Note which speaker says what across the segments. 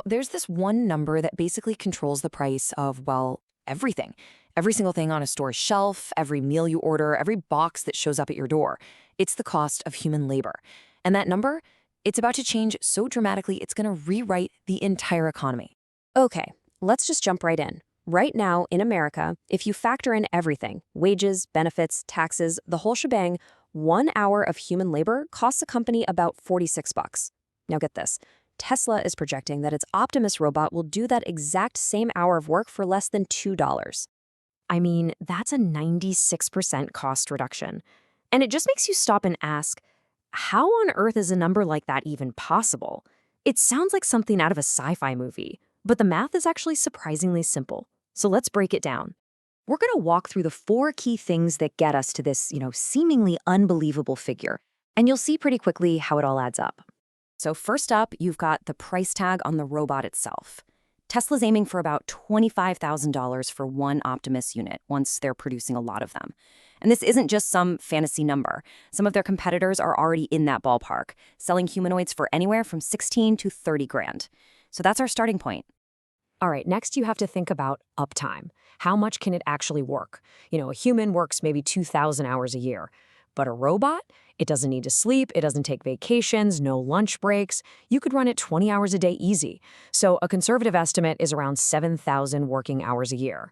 Speaker 1: There's this one number that basically controls the price of, well, everything. Every single thing on a store's shelf, every meal you order, every box that shows up at your door. It's the cost of human labor. And that number, it's about to change so dramatically, it's going to rewrite the entire economy.
Speaker 2: Okay, let's just jump right in. Right now, in America, if you factor in everything, wages, benefits, taxes, the whole shebang, 1 hour of human labor costs a company about 46 bucks. Now get this. Tesla is projecting that its Optimus robot will do that exact same hour of work for less than $2. I mean, that's a 96% cost reduction. And it just makes you stop and ask, how on earth is a number like that even possible? It sounds like something out of a sci-fi movie, but the math is actually surprisingly simple. So let's break it down. We're going to walk through the 4 key things that get us to this, seemingly unbelievable figure. And you'll see pretty quickly how it all adds up. So first up, you've got the price tag on the robot itself. Tesla's aiming for about $25,000 for one Optimus unit once they're producing a lot of them. And this isn't just some fantasy number. Some of their competitors are already in that ballpark, selling humanoids for anywhere from 16 to 30 grand. So that's our starting point. All right, next you have to think about uptime. How much can it actually work? A human works maybe 2,000 hours a year. But a robot? It doesn't need to sleep, it doesn't take vacations, no lunch breaks. You could run it 20 hours a day easy. So a conservative estimate is around 7,000 working hours a year.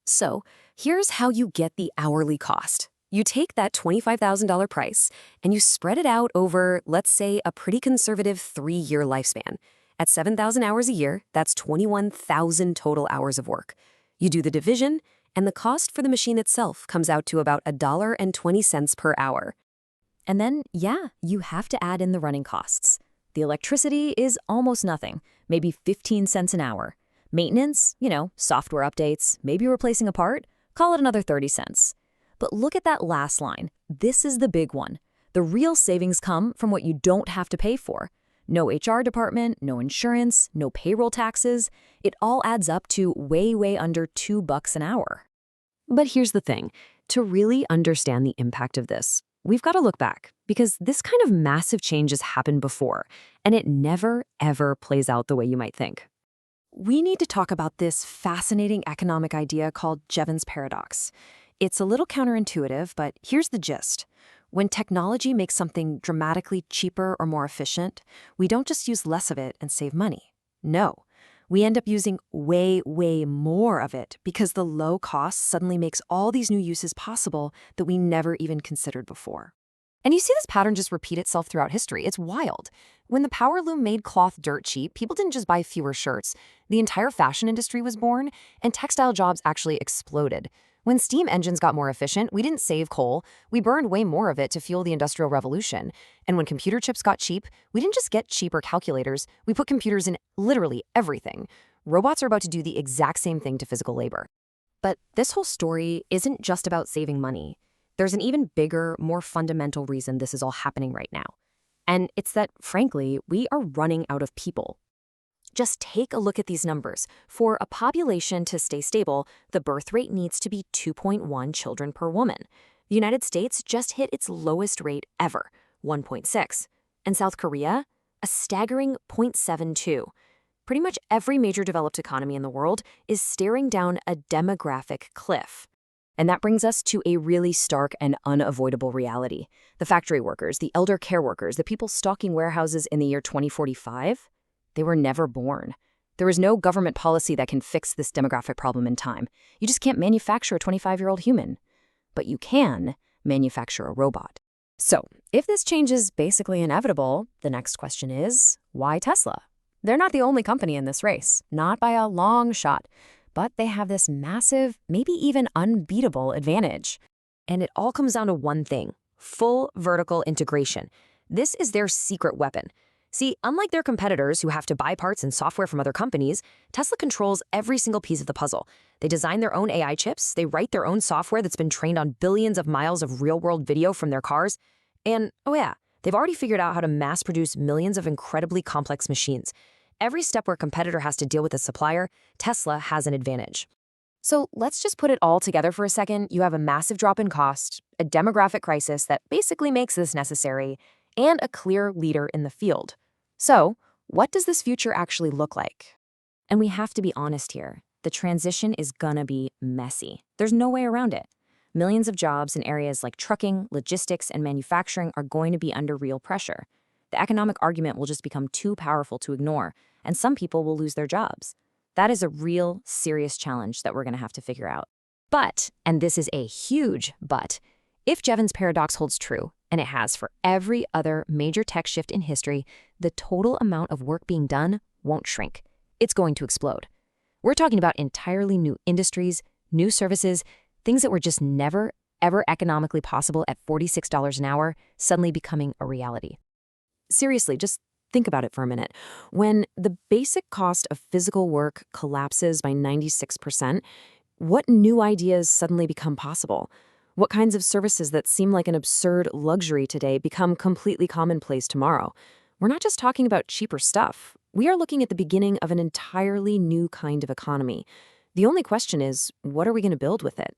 Speaker 2: So here's how you get the hourly cost. You take that $25,000 price and you spread it out over, let's say, a pretty conservative 3-year lifespan. At 7,000 hours a year, that's 21,000 total hours of work. You do the division, and the cost for the machine itself comes out to about $1.20 per hour. And then, you have to add in the running costs. The electricity is almost nothing, maybe 15 cents an hour. Maintenance, software updates, maybe replacing a part, call it another 30 cents. But look at that last line. This is the big one. The real savings come from what you don't have to pay for. No HR department, no insurance, no payroll taxes. It all adds up to way under $2 an hour. But here's the thing. To really understand the impact of this, we've got to look back, because this kind of massive change has happened before, and it never, ever plays out the way you might think. We need to talk about this fascinating economic idea called Jevons paradox. It's a little counterintuitive, but here's the gist. When technology makes something dramatically cheaper or more efficient, we don't just use less of it and save money. No, we end up using way more of it because the low cost suddenly makes all these new uses possible that we never even considered before. And you see this pattern just repeat itself throughout history. It's wild. When the power loom made cloth dirt cheap, people didn't just buy fewer shirts. The entire fashion industry was born, and textile jobs actually exploded. When steam engines got more efficient, we didn't save coal. We burned way more of it to fuel the Industrial Revolution. And when computer chips got cheap, we didn't just get cheaper calculators. We put computers in literally everything. Robots are about to do the exact same thing to physical labor. But this whole story isn't just about saving money. There's an even bigger, more fundamental reason this is all happening right now. And it's that, frankly, we are running out of people. Just take a look at these numbers. For a population to stay stable, the birth rate needs to be 2.1 children per woman. The United States just hit its lowest rate ever, 1.6. And South Korea, a staggering 0.72. Pretty much every major developed economy in the world is staring down a demographic cliff. And that brings us to a really stark and unavoidable reality. The factory workers, the elder care workers, the people stocking warehouses in the year 2045, they were never born. There is no government policy that can fix this demographic problem in time. You just can't manufacture a 25-year-old human. But you can manufacture a robot. So, if this change is basically inevitable, the next question is, why Tesla? They're not the only company in this race, not by a long shot. But they have this massive, maybe even unbeatable advantage. And it all comes down to one thing: full vertical integration. This is their secret weapon. See, unlike their competitors who have to buy parts and software from other companies, Tesla controls every single piece of the puzzle. They design their own AI chips, they write their own software that's been trained on billions of miles of real-world video from their cars, and, they've already figured out how to mass-produce millions of incredibly complex machines. Every step where a competitor has to deal with a supplier, Tesla has an advantage. So let's just put it all together for a second. You have a massive drop in cost, a demographic crisis that basically makes this necessary, and a clear leader in the field. So What does this future actually look like? And we have to be honest here. The transition is gonna be messy. There's no way around it. Millions of jobs in areas like trucking, logistics, and manufacturing are going to be under real pressure. The economic argument will just become too powerful to ignore, and some people will lose their jobs. That is a real, serious challenge that we're going to have to figure out. But, and this is a huge but, if Jevons paradox holds true, and it has for every other major tech shift in history, the total amount of work being done won't shrink. It's going to explode. We're talking about entirely new industries, new services, things that were just never, ever economically possible at $46 an hour, suddenly becoming a reality. Seriously, just think about it for a minute. When the basic cost of physical work collapses by 96%, what new ideas suddenly become possible? What kinds of services that seem like an absurd luxury today become completely commonplace tomorrow? We're not just talking about cheaper stuff. We are looking at the beginning of an entirely new kind of economy. The only question is, what are we going to build with it?